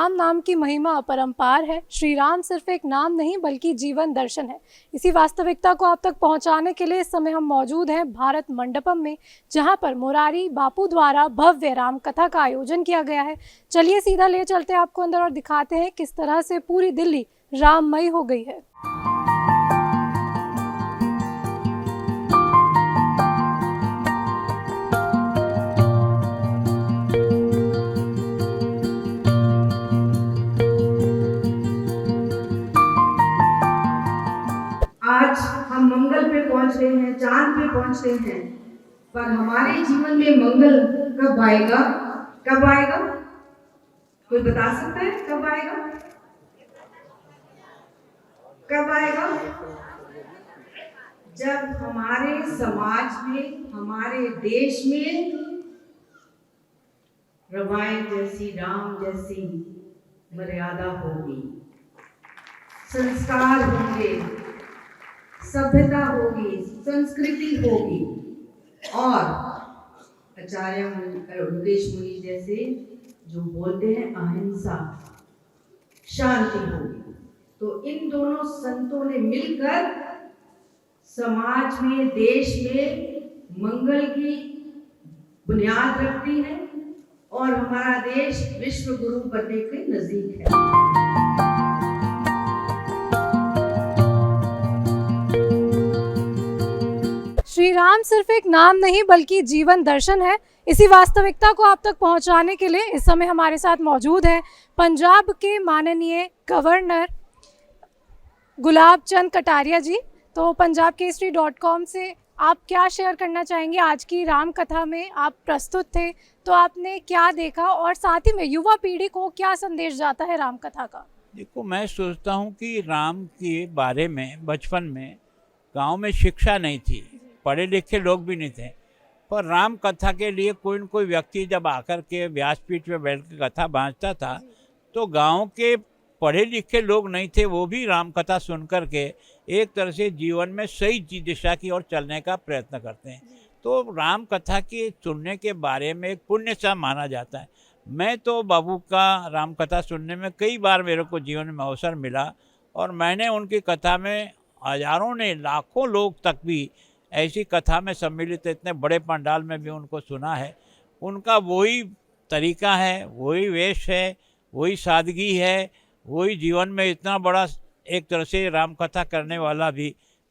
राम नाम की महिमा अपरंपार है। श्री राम सिर्फ एक नाम नहीं बल्कि जीवन दर्शन है। इसी वास्तविकता को आप तक पहुंचाने के लिए इस समय हम मौजूद हैं भारत मंडपम में, जहां पर मुरारी बापू द्वारा भव्य राम कथा का आयोजन किया गया है। चलिए सीधा ले चलते हैं आपको अंदर और दिखाते हैं किस तरह से पूरी दिल्ली राममयी हो गई है। आज हम मंगल पे पहुंच रहे हैं, चांद पे पहुंच रहे हैं, पर हमारे जीवन में मंगल कब आएगा? कब आएगा? कोई बता सकता है कब आएगा? कब आएगा? जब हमारे समाज में, हमारे देश में रामायण जैसी, राम जैसी मर्यादा होगी, संस्कार होंगे, सभ्यता होगी, संस्कृति होगी और आचार्य योगेश मुनि जैसे जो बोलते हैं अहिंसा, शांति होगी। तो इन दोनों संतों ने मिलकर समाज में, देश में मंगल की बुनियाद रखती है और हमारा देश विश्व गुरु बनने के नजदीक है। श्री राम सिर्फ एक नाम नहीं बल्कि जीवन दर्शन है। इसी वास्तविकता को आप तक पहुंचाने के लिए इस समय हमारे साथ मौजूद है पंजाब के माननीय गवर्नर गुलाब चंद कटारिया जी। तो पंजाब केसरी.com से आप क्या शेयर करना चाहेंगे? आज की राम कथा में आप प्रस्तुत थे, तो आपने क्या देखा और साथ ही में युवा पीढ़ी को क्या संदेश जाता है राम कथा का? देखो, मैं सोचता हूँ कि राम के बारे में बचपन में गांव में शिक्षा नहीं थी, पढ़े लिखे लोग भी नहीं थे, पर राम कथा के लिए कोई न कोई व्यक्ति जब आकर के व्यासपीठ में बैठ के कथा बाँचता था तो गांव के पढ़े लिखे लोग नहीं थे, वो भी राम कथा सुन कर के एक तरह से जीवन में सही दिशा की ओर चलने का प्रयत्न करते हैं। तो राम कथा के सुनने के बारे में एक पुण्य सा माना जाता है। मैं तो बाबू का राम कथा सुनने में कई बार मेरे को जीवन में अवसर मिला और मैंने उनकी कथा में हजारों ने, लाखों लोग तक भी ऐसी कथा में सम्मिलित, इतने बड़े पंडाल में भी उनको सुना है। उनका वही तरीका है, वही वेश है, वही सादगी है, वही जीवन में इतना बड़ा एक तरह से राम कथा करने वाला भी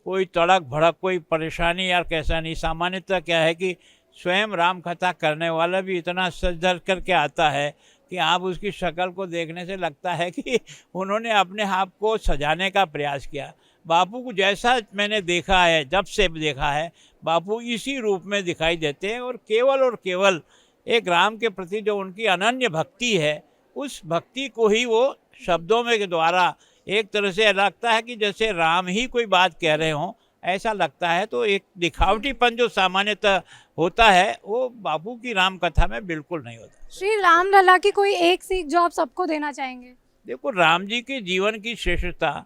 कोई तड़क भड़क, कोई परेशानी यार कैसा नहीं। सामान्यतः क्या है कि स्वयं राम कथा करने वाला भी इतना सज धज करके आता है कि आप उसकी शक्ल को देखने से लगता है कि उन्होंने अपने आप को सजाने का प्रयास किया। बापू को जैसा मैंने देखा है, जब से देखा है, बापू इसी रूप में दिखाई देते हैं और केवल एक राम के प्रति जो उनकी अनन्य भक्ति है, उस भक्ति को ही वो शब्दों में के द्वारा एक तरह से लगता है कि जैसे राम ही कोई बात कह रहे हों, ऐसा लगता है। तो एक दिखावटीपन जो सामान्यतः होता है वो बापू की राम कथा में बिल्कुल नहीं होता। श्री राम लला की कोई एक सीख जो आप सबको देना चाहेंगे? देखो, राम जी के जीवन की श्रेष्ठता,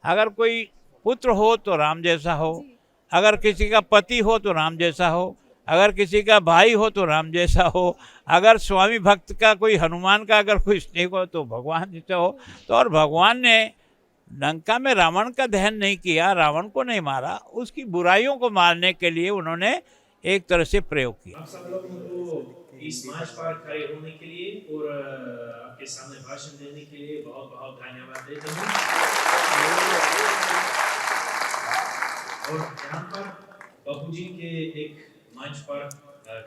अगर कोई पुत्र हो तो राम जैसा हो, अगर किसी का पति हो तो राम जैसा हो, अगर किसी का भाई हो तो राम जैसा हो, अगर स्वामी भक्त का कोई हनुमान का अगर कोई स्नेह हो तो भगवान जैसा हो। तो और भगवान ने लंका में रावण का दहन नहीं किया, रावण को नहीं मारा, उसकी बुराइयों को मारने के लिए उन्होंने एक तरह से प्रयोग किया। आप सब लोगों को इस मंच पर खड़े होने के लिए और आपके सामने भाषण देने के लिए बहुत बहुत धन्यवाद देता हूँ। और यहाँ पर बापू जी के एक मंच पर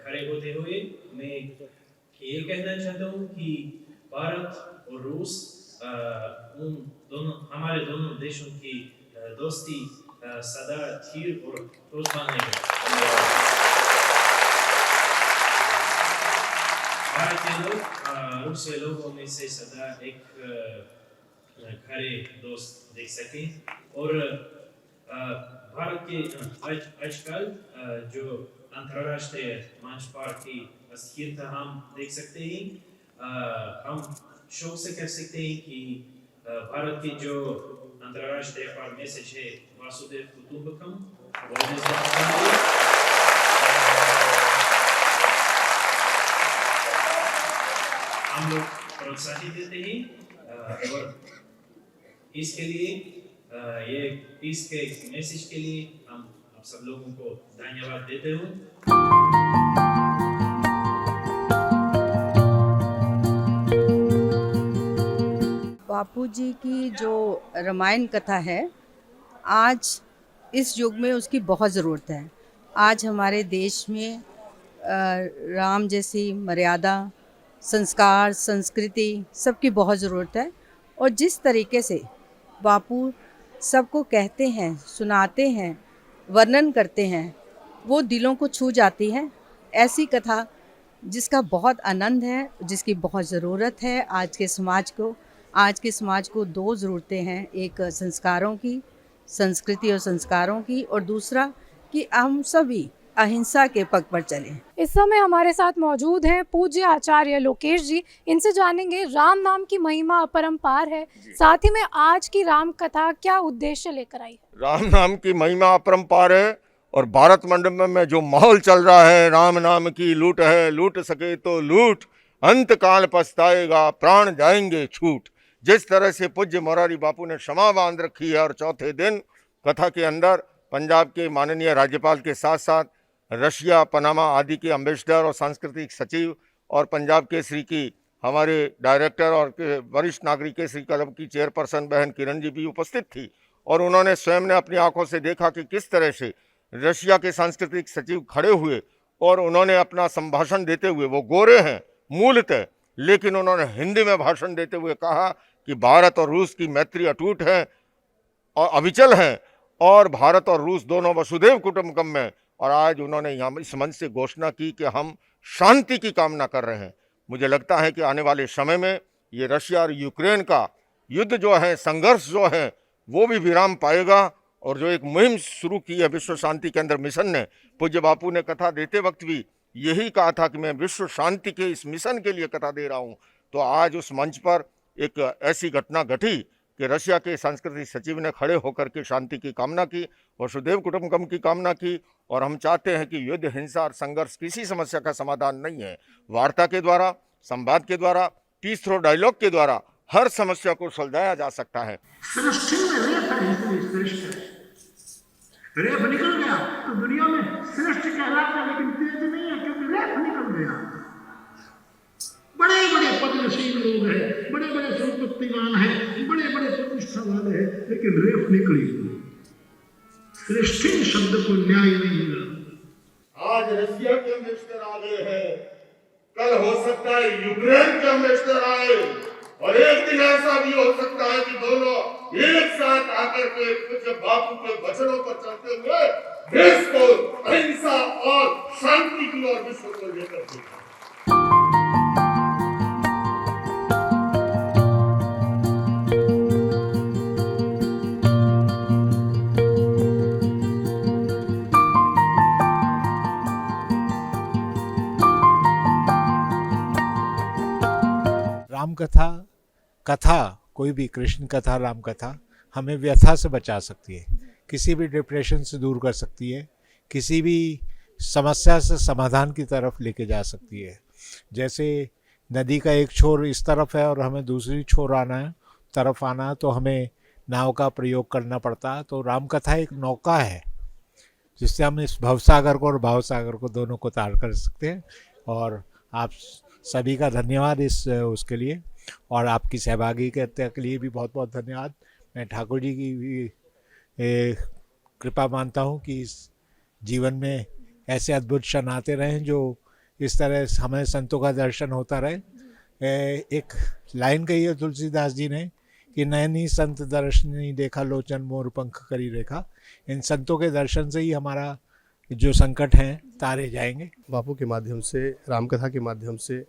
खड़े होते हुए मैं ये कहना चाहता हूँ कि भारत और रूस उन दोनों, हमारे दोनों देशों की दोस्ती सदा स्थिर और ठोस बनेगी। भारतीय लोग रूसी लोगों में से सदा एक खरे दोस्त देख सकें और भारत के आजकल जो अंतर्राष्ट्रीय मंच पर की अस्थिरता हम देख सकते हैं। हम शौक से कह सकते हैं कि भारत की जो अंतर्राष्ट्रीय पर मैसेज है वासुदेव कुटुंबकम, हम लोग प्रोत्साहित देते हैं। और इसके लिए ये पीस के मैसेज के लिए हम आप सब लोगों को धन्यवाद देते हूँ। बापू जी की जो रामायण कथा है, आज इस युग में उसकी बहुत ज़रूरत है। आज हमारे देश में राम जैसी मर्यादा, संस्कार, संस्कृति सबकी बहुत ज़रूरत है। और जिस तरीके से बापू सबको कहते हैं, सुनाते हैं, वर्णन करते हैं, वो दिलों को छू जाती है। ऐसी कथा जिसका बहुत आनंद है, जिसकी बहुत ज़रूरत है आज के समाज को। आज के समाज को दो ज़रूरतें हैं, एक संस्कारों की, संस्कृति और संस्कारों की, और दूसरा कि हम सभी अहिंसा के पग पर चलें। इस समय हमारे साथ मौजूद हैं पूज्य आचार्य लोकेश जी। इनसे जानेंगे राम नाम की महिमा अपरंपार है, साथ ही में आज की राम कथा क्या उद्देश्य लेकर आई है। राम नाम की महिमा अपरंपार है और भारत मंडप में जो माहौल चल रहा है, राम नाम की लूट है, लूट सके तो लूट, अंत काल पछताएगा, प्राण जाएंगे छूट। जिस तरह से पूज्य मोरारी बापू ने क्षमा बांध रखी है और चौथे दिन कथा के अंदर पंजाब के माननीय राज्यपाल के साथ साथ रशिया, पनामा आदि के एम्बेसडर और सांस्कृतिक सचिव और पंजाब केसरी की हमारे डायरेक्टर और वरिष्ठ नागरिक केसरी क्लब की चेयरपर्सन बहन किरण जी भी उपस्थित थी। और उन्होंने स्वयं ने अपनी आंखों से देखा कि किस तरह से रशिया के सांस्कृतिक सचिव खड़े हुए और उन्होंने अपना संभाषण देते हुए, वो गोरे हैं मूलतः, लेकिन उन्होंने हिंदी में भाषण देते हुए कहा कि भारत और रूस की मैत्री अटूट है और अविचल है और भारत और रूस दोनों वसुधैव कुटुंबकम में। और आज उन्होंने यहाँ इस मंच से घोषणा की कि हम शांति की कामना कर रहे हैं। मुझे लगता है कि आने वाले समय में ये रशिया और यूक्रेन का युद्ध जो है, संघर्ष जो है, वो भी विराम पाएगा। और जो एक मुहिम शुरू की है विश्व शांति केंद्र मिशन ने, पूज्य बापू ने कथा देते वक्त भी यही कहा था कि मैं विश्व शांति के इस मिशन के लिए कथा दे रहा हूँ। तो आज उस मंच पर एक ऐसी घटना घटी कि रशिया के सांस्कृतिक सचिव ने खड़े होकर के शांति की कामना की, वसुधैव कुटुंबकम की कामना की। और हम चाहते हैं कि युद्ध, हिंसा और संघर्ष किसी समस्या का समाधान नहीं है। वार्ता के द्वारा, संवाद के द्वारा, पीस थ्रो डायलॉग के द्वारा हर समस्या को सुलझाया जा सकता है। सृष्टि में रेप है, इसलिए श्रेष्ठ है। रेप निकल गया तो दुनिया में श्रेष्ठ कहलाता, लेकिन तेज नहीं है क्योंकि रेप निकल गया। बड़े बड़े पद्मशील लोग हैं, बड़े बड़े संपत्तिवान हैं, बड़े बड़े प्रतिष्ठा वाले हैं, लेकिन रेप निकली। सृष्टि शब्द को न्याय नहीं मिला। आज रशिया के एम्बेसडर आ गए हैं, कल हो सकता है यूक्रेन के एम्बेसडर आए, और एक दिन ऐसा भी हो सकता है कि दोनों एक साथ आकर के कुछ बापू के वचनों पर चलते हुए देश को अहिंसा और शांति की ओर, विश्व को लेकर चलें। राम कथा कोई भी कृष्ण कथा, राम कथा हमें व्यथा से बचा सकती है, किसी भी डिप्रेशन से दूर कर सकती है, किसी भी समस्या से समाधान की तरफ लेके जा सकती है। जैसे नदी का एक छोर इस तरफ है और हमें दूसरी छोर तरफ आना है तो हमें नाव का प्रयोग करना पड़ता है। तो राम कथा एक नौका है जिससे हम इस भवसागर को और भावसागर को दोनों को तार कर सकते हैं। और आप सभी का धन्यवाद उसके लिए, और आपकी सहभागिता के लिए भी बहुत बहुत धन्यवाद। मैं ठाकुर जी की भी कृपा मानता हूँ कि इस जीवन में ऐसे अद्भुत क्षण आते रहें जो इस तरह हमें संतों का दर्शन होता रहे। एक लाइन कही है तुलसीदास जी ने कि नयनी संत दर्शन नहीं देखा, लोचन मोर पंख करी रेखा। इन संतों के दर्शन से ही हमारा जो संकट हैं तारे जाएंगे। बापू के माध्यम से, रामकथा के माध्यम से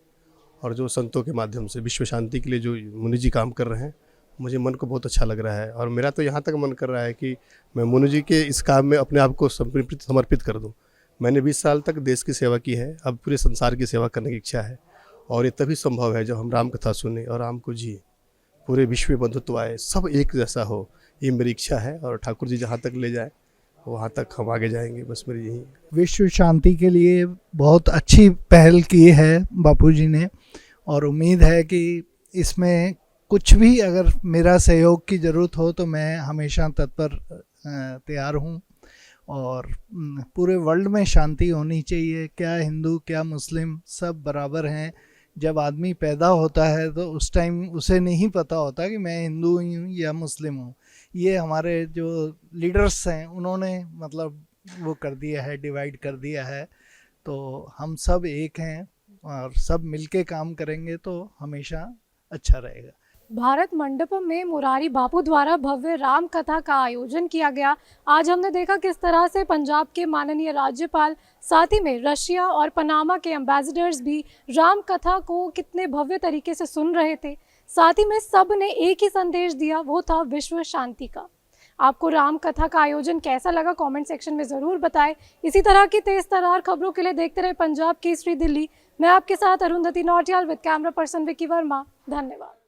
और जो संतों के माध्यम से विश्व शांति के लिए जो मुनि जी काम कर रहे हैं, मुझे मन को बहुत अच्छा लग रहा है। और मेरा तो यहाँ तक मन कर रहा है कि मैं मुनि जी के इस काम में अपने आप को समर्पित कर दूँ। मैंने 20 साल तक देश की सेवा की है, अब पूरे संसार की सेवा करने की इच्छा है। और ये तभी संभव है जब हम राम कथा सुने और राम को जिए, पूरे विश्व में बंधुत्व आए, सब एक जैसा हो। ये मेरी इच्छा है और ठाकुर जी जहाँ तक ले जाए वहाँ तक हम आगे जाएंगे, बस मेरी यही। विश्व शांति के लिए बहुत अच्छी पहल की है बापू जी ने, और उम्मीद है कि इसमें कुछ भी अगर मेरा सहयोग की ज़रूरत हो तो मैं हमेशा तत्पर तैयार हूँ। और पूरे वर्ल्ड में शांति होनी चाहिए। क्या हिंदू क्या मुस्लिम सब बराबर हैं। जब आदमी पैदा होता है तो उस टाइम उसे नहीं पता होता कि मैं हिंदू हूँ या मुस्लिम हूँ। ये हमारे जो लीडर्स हैं उन्होंने मतलब वो कर दिया है, डिवाइड कर दिया है। तो हम सब एक हैं और सब मिलके काम करेंगे तो हमेशा अच्छा रहेगा। भारत मंडपम में मुरारी बापू द्वारा भव्य राम कथा का आयोजन किया गया। आज हमने देखा किस तरह से पंजाब के माननीय राज्यपाल, साथ ही में रशिया और पनामा के एम्बेसडर्स भी राम कथा को कितने भव्य तरीके से सुन रहे थे। साथ ही में सब ने एक ही संदेश दिया, वो था विश्व शांति का। आपको राम कथा का आयोजन कैसा लगा कमेंट सेक्शन में ज़रूर बताएं। इसी तरह की तेज तरार खबरों के लिए देखते रहे पंजाब केसरी दिल्ली। मैं आपके साथ Arundhati Nautiyal with camera person Vicky Verma. धन्यवाद।